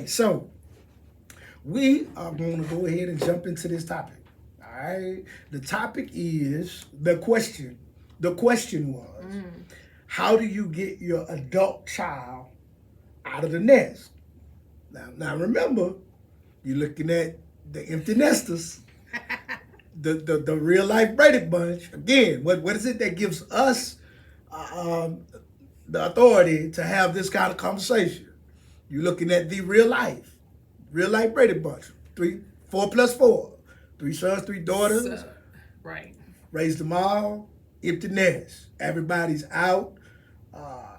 Okay, so we are going to go ahead and jump into this topic. All right. The topic is the question. The question was, how do you get your adult child out of the nest? Now remember, you're looking at the empty nesters, the real life Brady Bunch. Again, what is it that gives us the authority to have this kind of conversation? You're looking at the real life Brady Bunch. 4 plus 4, 3 sons, 3 daughters. Right. Raised them all, empty nest. Everybody's out.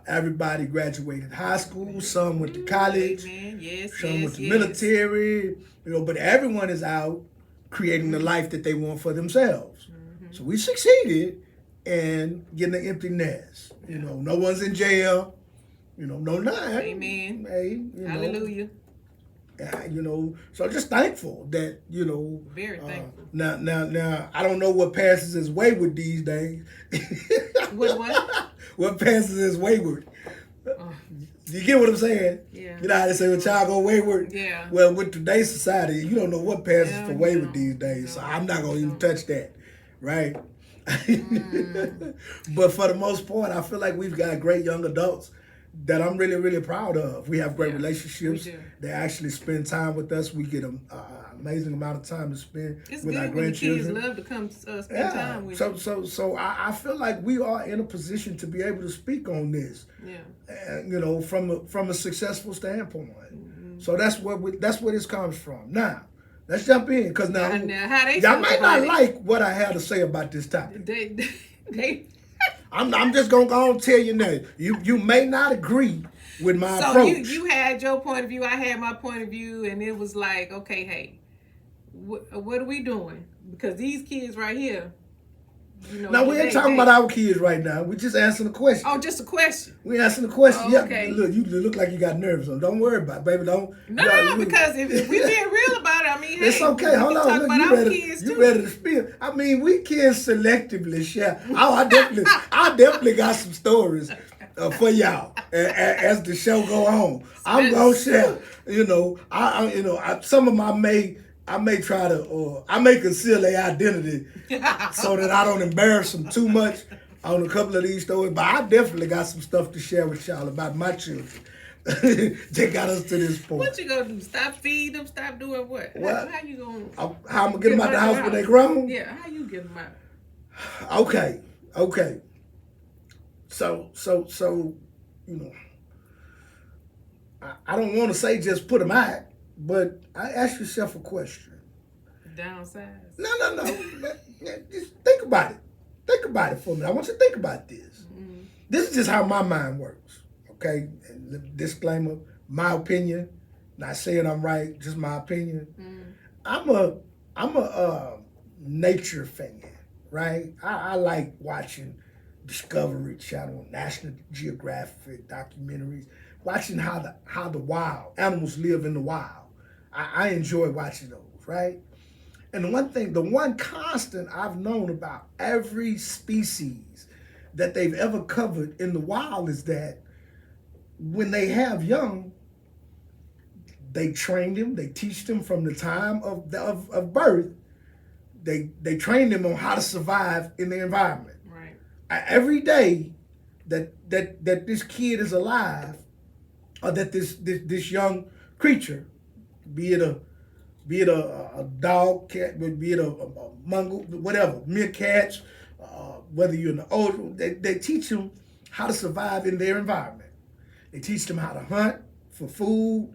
Everybody graduated high school. Some went to college. Amen. Yes, Some went to military. But everyone is out creating the life that they want for themselves. So we succeeded in getting an empty nest. No one's in jail. No nothing. Amen. Hey, Hallelujah. So I'm just thankful that, Very thankful. Now, I don't know what passes as wayward these days. What? What passes as wayward? You get what I'm saying? Yeah. You know how they say when child go wayward? Yeah. Well, with today's society, you don't know what passes for wayward these You days, so don't. I'm not going to even touch that, right? But for the most part, I feel like we've got great young adults that I'm really, really proud of. We have great relationships. We do. They actually spend time with us. We get an amazing amount of time to spend It's with good our when the grandchildren. kids love to come spend time with you. So I feel like we are in a position to be able to speak on this. Yeah. From a successful standpoint. So that's where this comes from. Now, let's jump in because now how they y'all feel might about not it. like what I have to say about this topic. They I'm just gonna go and tell you now. You may not agree with my so approach. you had your point of view, I had my point of view, and it was like, okay, hey, what are we doing? Because these kids right here, Now we ain't talking about our kids right now. We're just answering the question. Oh, just a question. We answering the question. Oh, Yeah, okay. look, you look like you got nerves on. Don't worry about it, baby. Don't. No, because if we being real about it, I mean, It's hey, okay. we Hold can on. talk Look, about our kids you too. ready to spill? I mean, we can selectively share. I definitely got some stories for y'all as the show go on. I'm gonna share. Some of my I may try to, or I may conceal their identity so that I don't embarrass them too much on a couple of these stories. But I definitely got some stuff to share with y'all about my children. They got us to this point. What you gonna do? Stop feeding them? Stop doing what? What? How you gonna? How I'm gonna get them out the house when they grown? Yeah, how you get them out? Okay. So I don't want to say just put them out, but I ask yourself a question. Downsize. No. Just think about it. Think about it for me. I want you to think about this. This is just how my mind works. Okay? And the disclaimer, my opinion. Not saying I'm right, just my opinion. I'm a nature fan, right? I like watching Discovery Channel, National Geographic documentaries, watching how the wild animals live in the wild. I enjoy watching those, right? And the one constant I've known about every species that they've ever covered in the wild is that when they have young, they train them, they teach them from the time of birth. They train them on how to survive in the environment. Right. Every day that this kid is alive, or that this young creature, be it a dog, cat, be it a mongrel, whatever, meerkats, whether you're in the old, they teach them how to survive in their environment. They teach them how to hunt for food.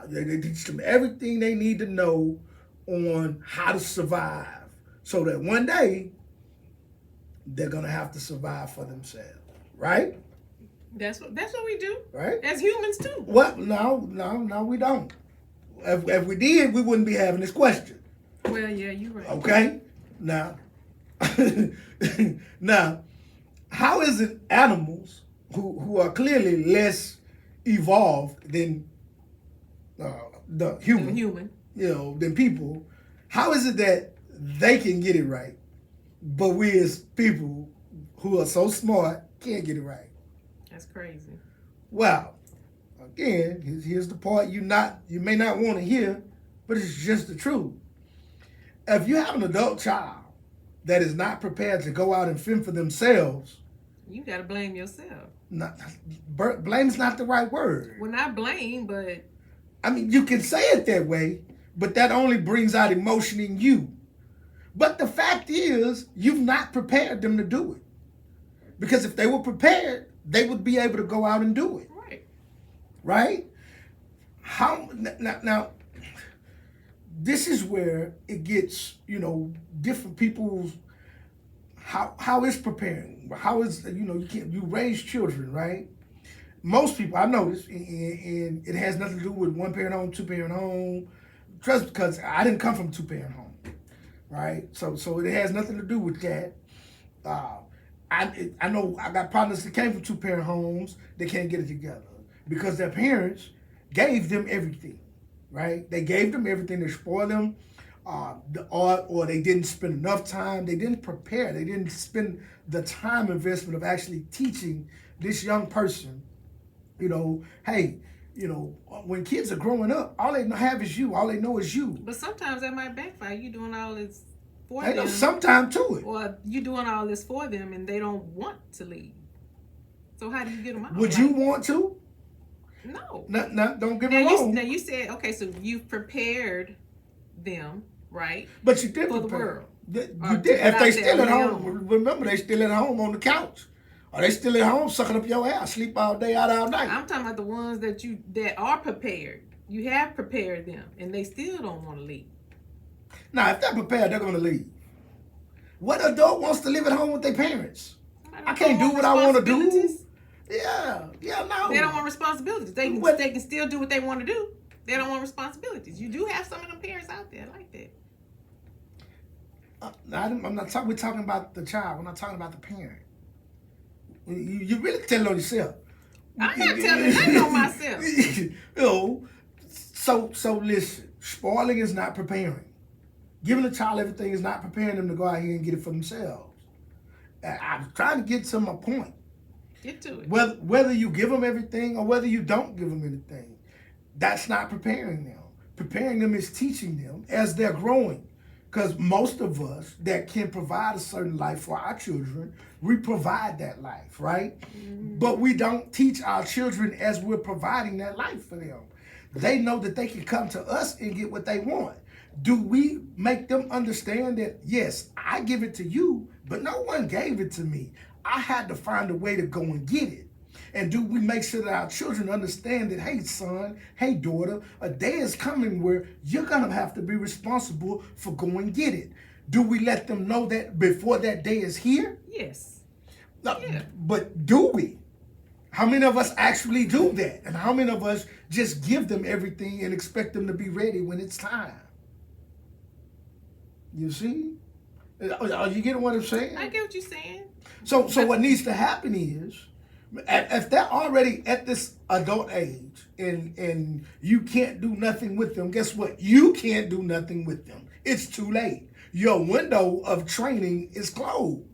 They teach them everything they need to know on how to survive, so that one day they're gonna have to survive for themselves, right? That's what we do, right? As humans too. What? No, we don't. If we did, we wouldn't be having this question. Well, yeah, you're right. Okay? Now, how is it animals who are clearly less evolved than the human, than people, how is it that they can get it right, but we as people who are so smart can't get it right? That's crazy. Well, again, here's the part you may not want to hear, but it's just the truth. If you have an adult child that is not prepared to go out and fend for themselves, you gotta blame yourself. Blame is not the right word. Well, not blame, but I mean, you can say it that way, but that only brings out emotion in you. But the fact is, you've not prepared them to do it. Because if they were prepared, they would be able to go out and do it. Right. Right? Now, this is where it gets, different people's, how is preparing? How is, you raise children, right? Most people, I notice, and it has nothing to do with one parent home, two parent home, just because I didn't come from a two parent home, right? So it has nothing to do with that. I know I got partners that came from two parent homes. They can't get it together because their parents gave them everything, right? They gave them everything. They spoiled them, or they didn't spend enough time. They didn't prepare. They didn't spend the time investment of actually teaching this young person. Hey, when kids are growing up, all they have is you. All they know is you. But sometimes that might backfire. You doing all this for them. Sometime to it. Or you doing all this for them and they don't want to leave. So how do you get them out? Would you want to? No. No, don't get me wrong. Now you said, okay, so you've prepared them, right? But you did for prepare. The world. You did. If they still at home, remember they still at home on the couch. Or they still at home sucking up your ass, sleep all day, out all night. I'm talking about the ones that are prepared. You have prepared them, and they still don't want to leave. Now, if they're prepared, they're going to leave. What adult wants to live at home with their parents? I can't do what I want to do. Yeah, no. They don't want responsibilities. They can still do what they want to do. They don't want responsibilities. You do have some of them parents out there like that. I'm not talking. We're talking about the child. We're not talking about the parent. You really telling on yourself. I'm not telling nothing on myself. So listen. Spoiling is not preparing. Giving a child everything is not preparing them to go out here and get it for themselves. I'm trying to get to my point. Get to it. Whether you give them everything or whether you don't give them anything, that's not preparing them. Preparing them is teaching them as they're growing. Because most of us that can provide a certain life for our children, we provide that life, right? Mm-hmm. But we don't teach our children as we're providing that life for them. They know that they can come to us and get what they want. Do we make them understand that, yes, I give it to you, but no one gave it to me. I had to find a way to go and get it. And do we make sure that our children understand that, hey, son, hey, daughter, a day is coming where you're going to have to be responsible for going and get it. Do we let them know that before that day is here? Yes. Yeah. But do we? How many of us actually do that? And how many of us just give them everything and expect them to be ready when it's time? You see? Are you getting what I'm saying? I get what you're saying. So what needs to happen is, if they're already at this adult age and you can't do nothing with them, guess what? You can't do nothing with them. It's too late. Your window of training is closed.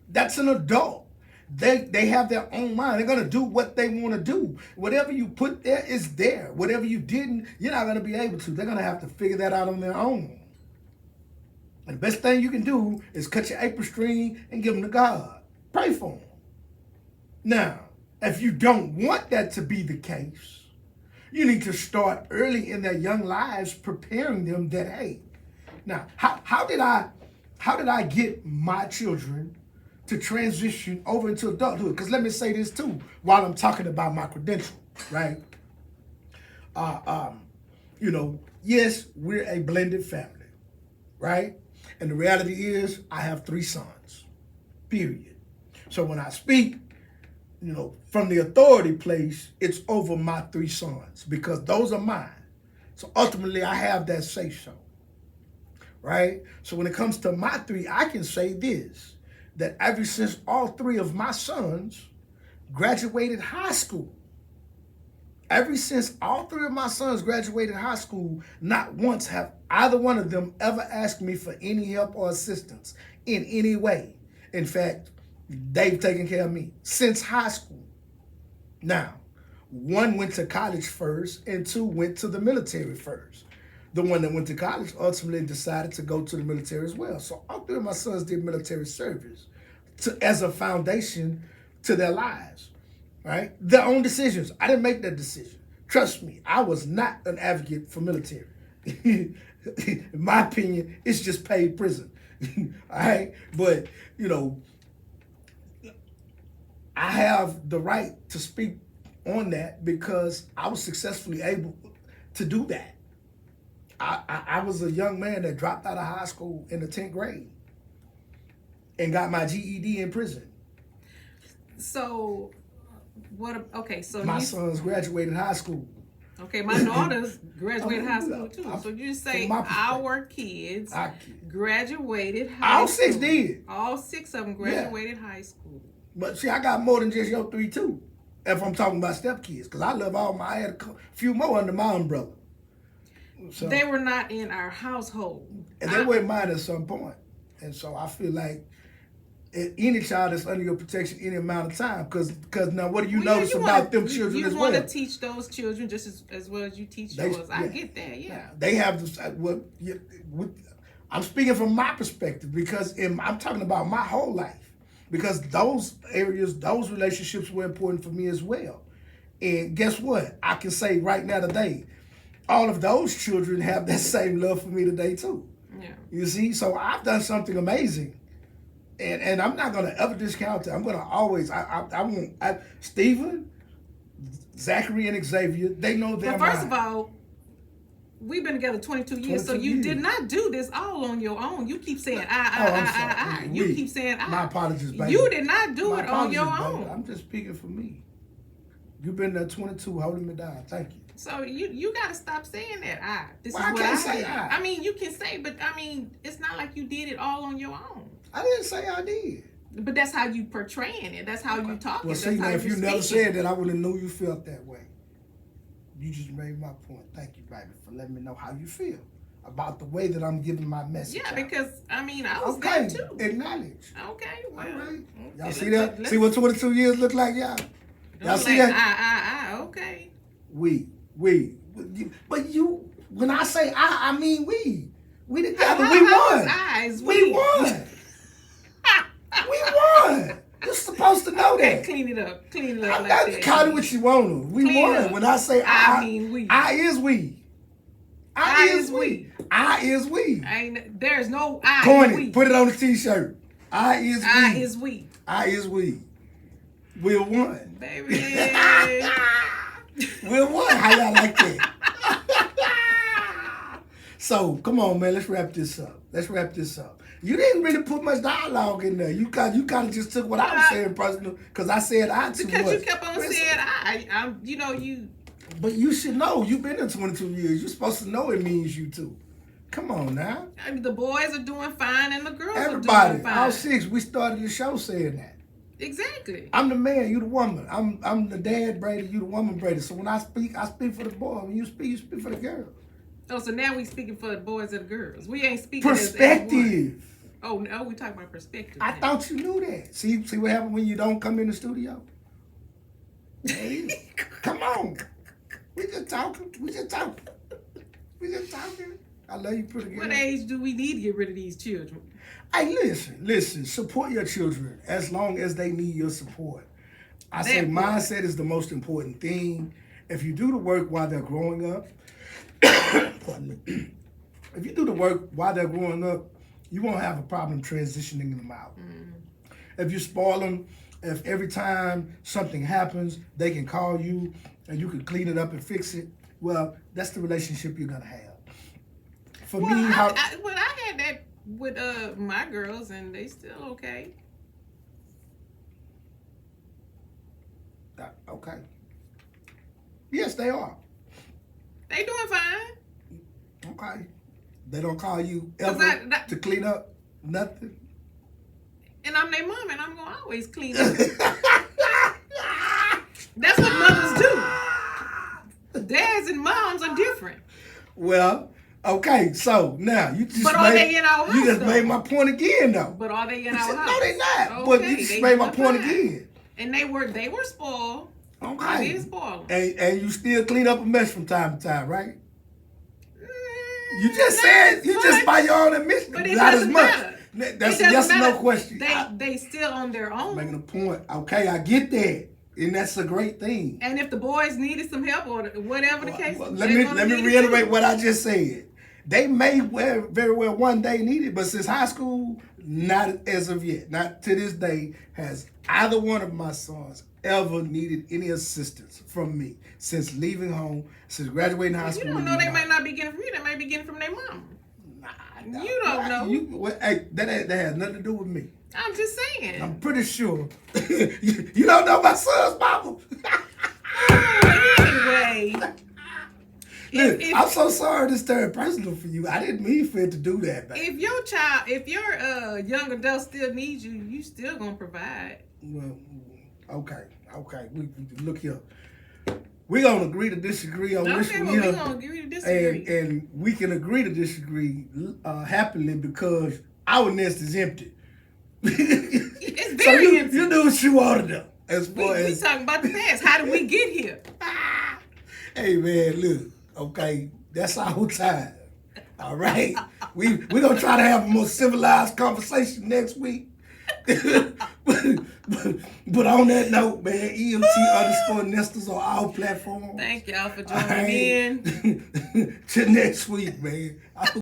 That's an adult. They have their own mind. They're going to do what they want to do. Whatever you put there is there. Whatever you didn't, you're not going to be able to. They're going to have to figure that out on their own. And the best thing you can do is cut your apron string and give them to God. Pray for them. Now, if you don't want that to be the case, you need to start early in their young lives preparing them that, hey, now, how did I get my children to transition over into adulthood? Because let me say this too, while I'm talking about my credential, right? Yes, we're a blended family, right? And the reality is I have 3 sons, period. So when I speak, from the authority place, it's over my 3 sons because those are mine. So ultimately I have that say so, right? So when it comes to my 3, I can say this, that ever since all 3 of my sons graduated high school, ever since all 3 of my sons graduated high school, not once have either one of them ever asked me for any help or assistance in any way. In fact, they've taken care of me since high school. Now, One went to college first, and two went to the military first. The one that went to college ultimately decided to go to the military as well. So all three of my sons did military service as a foundation to their lives, right? Their own decisions. I didn't make that decision. Trust me, I was not an advocate for military. In my opinion, it's just paid prison. All right? But, I have the right to speak on that because I was successfully able to do that. I was a young man that dropped out of high school in the 10th grade and got my GED in prison. So, okay, so my sons graduated high school. Okay, my daughters graduated high school too. So you say our kids graduated high school. All six did. All six of them graduated high school. But see, I got more than just your 3 too. If I'm talking about stepkids, because I love I had a few more under my umbrella. So, they were not in our household. And they weren't mine at some point. And so I feel like any child that's under your protection any amount of time, because now what do you notice about them children as well? You want to teach those children just as well as you teach yours. I get that, yeah. They have this, I'm speaking from my perspective because I'm talking about my whole life. Because those areas, those relationships were important for me as well. And guess what? I can say right now today, all of those children have that same love for me today too. Yeah. You see? So I've done something amazing. And I'm not going to ever discount it. I'm going to always, Stephen, Zachary, and Xavier, they know their But first of all, we've been together 22 years, so you did not do this all on your own. You keep saying, I. You keep saying, I. My apologies, baby. You did not do it on your own. I'm just speaking for me. You've been there 22, holding me down. Thank you. So you got to stop saying that, This well, is I what can't I say did. I. I mean, you can say, but I mean, it's not like you did it all on your own. I didn't say I did. But that's how you portraying it. That's how you talking. Well, see, now, if you never said that, I would have knew you felt that way. You just made my point. Thank you, baby, for letting me know how you feel about the way that I'm giving my message. Yeah, out. Because, I mean, I was there too. Acknowledge. Okay, well. All right. Okay, y'all see that? See what 22 years look like, y'all? Y'all see that? Okay. We. But you, when I say I mean we. We together, we won. We won. We won. You're supposed to know that. Clean it up. I'm not counting what you want to. We won. When I say I mean we. I is we. I is we. I is we. There's no I. Coin we. it. Put it on the t-shirt. I is we. I is we. I is we. We're one. Baby. We're one. How y'all like that? So, come on, man. Let's wrap this up. You didn't really put much dialogue in there. You kind of just took what I was saying personal because I said I too much. Because you kept on saying I. You. But you should know. You've been there 22 years. You're supposed to know it means you too. Come on now. I mean, the boys are doing fine and the girls are doing fine. All six. We started the show saying that. Exactly. I'm the man, you the woman. I'm the dad, Brady, you the woman, Brady. So when I speak for the boy. When you speak for the girl. Oh, so now we speaking for the boys and the girls. We ain't speaking perspective. Oh, no, we talking about perspective. I thought you knew that. See what happens when you don't come in the studio? Hey, come on. We just talking. I love you pretty good. What age do we need to get rid of these children? Hey, listen. Support your children as long as they need your support. I say mindset is the most important thing. If you do the work while they're growing up, pardon me. If you do the work while they're growing up, you won't have a problem transitioning them out. Mm. If you spoil them, if every time something happens, they can call you and you can clean it up and fix it, well, that's the relationship you're gonna have. For me, I had that with my girls, and they still okay. Okay. Yes, they are. They doing fine. Okay. They don't call you ever to clean up nothing. And I'm their mom, and I'm gonna always clean up. That's what mothers do. Dads and moms are different. Well, okay, so now you just you just made my point again, though. But are they in our house? No, they not. Okay, but you just made my point again. And they were spoiled. Okay. It is spoiling. And you still clean up a mess from time to time, right? You just said, you just by your own admission. But it not doesn't as much. matter. That's a yes or no question. They still on their own. Making a point. Okay, I get that. And that's a great thing. And if the boys needed some help or whatever the case, let me reiterate what I just said. They may very well one day need it, but since high school, not as of yet, not to this day, has either one of my sons ever needed any assistance from me since leaving home, since graduating high school. You don't know, they might not be getting from you, they might be getting from their mom. Nah, you don't know. Hey, that has nothing to do with me. I'm just saying. I'm pretty sure. You don't know my son's mama. Anyway. I'm so sorry this turned personal for you. I didn't mean for it to do that, baby. If your young adult still needs you, you still gonna provide. Well, okay. We look here. We're gonna agree to disagree on this one here. We're gonna agree to disagree. And we can agree to disagree happily because our nest is empty. It's very empty. You do what you want to do. We talking about the past. How did we get here? Hey man, look. Okay, that's our time. All right, we're gonna try to have a more civilized conversation next week. but on that note, man, EMT_Nesters on all platforms. Thank y'all for joining in. Till next week, man.